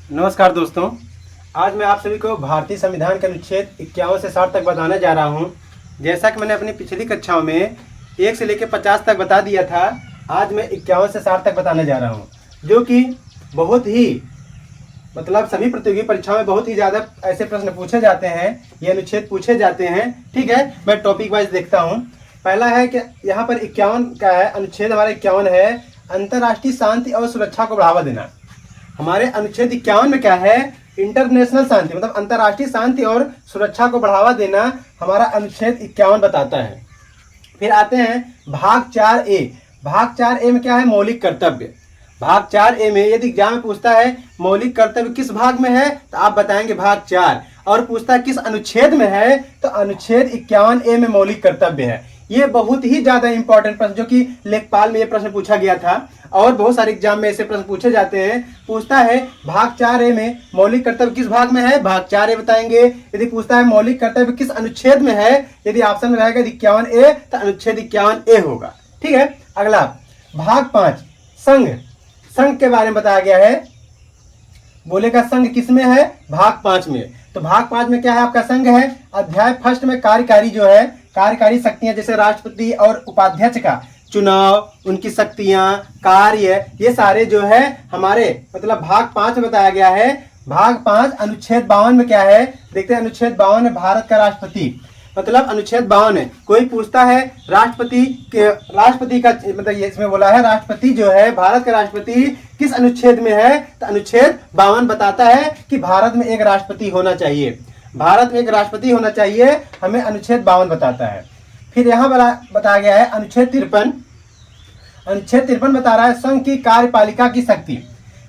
नमस्कार दोस्तों, आज मैं आप सभी को भारतीय संविधान के अनुच्छेद 51 से 60 तक बताने जा रहा हूं। जैसा कि मैंने अपनी पिछली कक्षाओं में 1 से लेकर 50 तक बता दिया था, आज मैं 51 से 60 तक बताने जा रहा हूं, जो कि बहुत ही सभी प्रतियोगी परीक्षाओं में बहुत ही ज़्यादा ऐसे प्रश्न पूछे जाते हैं, ये अनुच्छेद पूछे जाते हैं। ठीक है, मैं टॉपिक वाइज देखता हूँ। पहला है कि यहाँ पर 51 का है, अनुच्छेद हमारा 51 है, अंतर्राष्ट्रीय शांति और सुरक्षा को बढ़ावा देना। हमारे अनुच्छेद 51 में क्या है? इंटरनेशनल शांति, मतलब अंतर्राष्ट्रीय शांति और सुरक्षा को बढ़ावा देना हमारा अनुच्छेद 51 बताता है। फिर आते हैं भाग 4A। भाग 4A में क्या है? मौलिक कर्तव्य। भाग 4A में यदि एग्जाम में पूछता है मौलिक कर्तव्य किस भाग में है, तो आप बताएंगे भाग 4, और पूछता है किस अनुच्छेद में है, तो अनुच्छेद 51A में मौलिक कर्तव्य है। ये बहुत ही ज्यादा इंपॉर्टेंट प्रश्न, जो कि लेखपाल में ये प्रश्न पूछा गया था और बहुत सारे एग्जाम में ऐसे प्रश्न पूछे जाते हैं। पूछता है भाग 4A में मौलिक कर्तव्य किस भाग में है, भाग 4A बताएंगे। यदि पूछता है मौलिक कर्तव्य किस अनुच्छेद में है, यदि ऑप्शन में रहेगा 51A, तो अनुच्छेद 51A होगा। ठीक है, अगला भाग 5 संघ। संघ के बारे में बताया गया है। बोलेगा संघ किसमें है? भाग 5 में। तो भाग 5 में क्या है? आपका संघ है। अध्याय फर्स्ट में कार्यकारी जो है, कार्यकारी शक्तियां, जैसे राष्ट्रपति और उपाध्यक्ष का चुनाव, उनकी शक्तियां, कार्य, ये सारे जो है हमारे भाग 5 में बताया गया है। भाग 5 अनुच्छेद 52 में क्या है? देखते हैं। अनुच्छेद 52 में भारत का राष्ट्रपति, अनुच्छेद 52 है। कोई पूछता है राष्ट्रपति का इसमें बोला है राष्ट्रपति जो है, भारत का राष्ट्रपति किस अनुच्छेद में है, तो अनुच्छेद 52 बताता है कि भारत में एक राष्ट्रपति होना चाहिए। भारत में एक राष्ट्रपति होना चाहिए, हमें अनुच्छेद 52 बताता है। फिर यहाँ बताया गया है अनुच्छेद 53। अनुच्छेद 53 बता रहा है संघ की कार्यपालिका की शक्ति।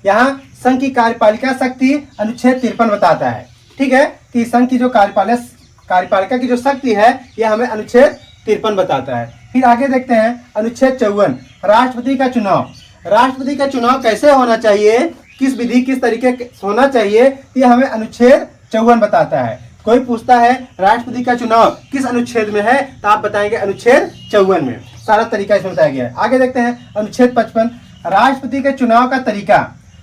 यहाँ संघ की कार्यपालिका शक्ति अनुच्छेद 53 बताता है। ठीक है, कि संघ की जो कार्यपालिका की जो शक्ति है, यह हमें अनुच्छेद 53 बताता है। फिर आगे देखते हैं अनुच्छेद 54 राष्ट्रपति का चुनाव। राष्ट्रपति का चुनाव कैसे होना चाहिए, किस विधि किस तरीके होना चाहिए, यह हमें अनुच्छेद 54 बताता है। कोई पूछता है राष्ट्रपति का चुनाव किस अनुच्छेद में है, तो आप बताएंगे अनुच्छेद 54 में। सारा तरीका इसमें बताया गया है। आगे देखते हैं अनुच्छेद 55 राष्ट्रपति के चुनाव का तरीका।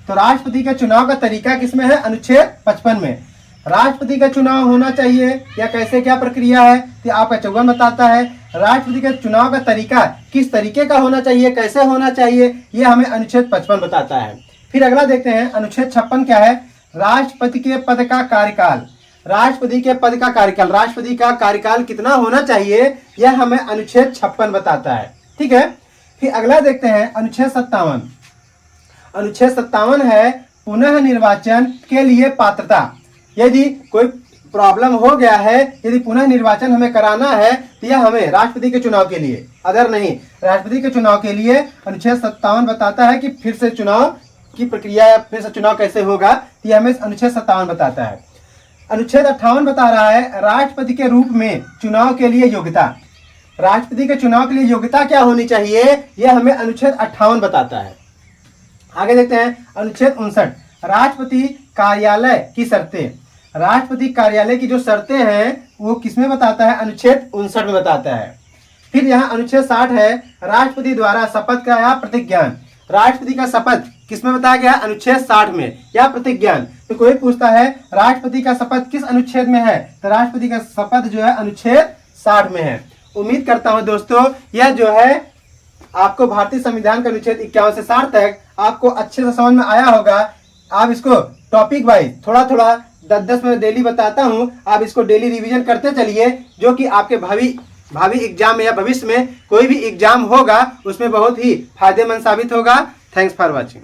तो राष्ट्रपति का चुनाव का तरीका किसमें है? अनुच्छेद 55 में। राष्ट्रपति का चुनाव होना चाहिए या कैसे क्या प्रक्रिया है, तो आपका 54 बताता है। राष्ट्रपति के चुनाव का तरीका किस तरीके का होना चाहिए, कैसे होना चाहिए, यह हमें अनुच्छेद 55 बताता है। फिर अगला देखते हैं अनुच्छेद 56 क्या है? राष्ट्रपति के पद का कार्यकाल। राष्ट्रपति के पद का कार्यकाल, राष्ट्रपति का कार्यकाल कितना होना चाहिए, यह हमें अनुच्छेद 56 बताता है। ठीक है, फिर अगला देखते हैं अनुच्छेद 57। अनुच्छेद 57 है पुनः निर्वाचन के लिए पात्रता। यदि कोई प्रॉब्लम हो गया है, यदि पुनः निर्वाचन हमें कराना है, तो यह हमें राष्ट्रपति के चुनाव के लिए, अदर नहीं, राष्ट्रपति के चुनाव के लिए अनुच्छेद 57 बताता है कि फिर से चुनाव की प्रक्रिया या फिर से चुनाव कैसे होगा, तो यह हमें अनुच्छेद 57 बताता है। अनुच्छेद 58 बता रहा है राष्ट्रपति के रूप में चुनाव के लिए योग्यता। राष्ट्रपति के चुनाव के लिए योग्यता क्या होनी चाहिए, यह हमें अनुच्छेद 58 बताता है। आगे देखते हैं अनुच्छेद 59 राष्ट्रपति कार्यालय की शर्तें। राष्ट्रपति कार्यालय की जो शर्तें हैं वो किसमें बताता है? अनुच्छेद 59 में बताता है। फिर यहाँ अनुच्छेद 60 है राष्ट्रपति द्वारा शपथ का या प्रतिज्ञान। राष्ट्रपति का शपथ किसमें बताया गया? अनुच्छेद 60 में, या प्रतिज्ञान। तो कोई पूछता है राष्ट्रपति का शपथ किस अनुच्छेद में है, तो राष्ट्रपति का शपथ जो है अनुच्छेद 60 में है। उम्मीद करता हूं दोस्तों यह जो है आपको भारतीय संविधान का अनुच्छेद 51 से 60 तक आपको अच्छे से समझ में आया होगा। आप इसको टॉपिक वाइज थोड़ा 10-10 में डेली बताता हूं, आप इसको डेली रिवीजन करते चलिए, जो कि आपके भावी एग्जाम में या भविष्य में कोई भी एग्जाम होगा उसमें बहुत ही फायदेमंद साबित होगा। Thanks for watching.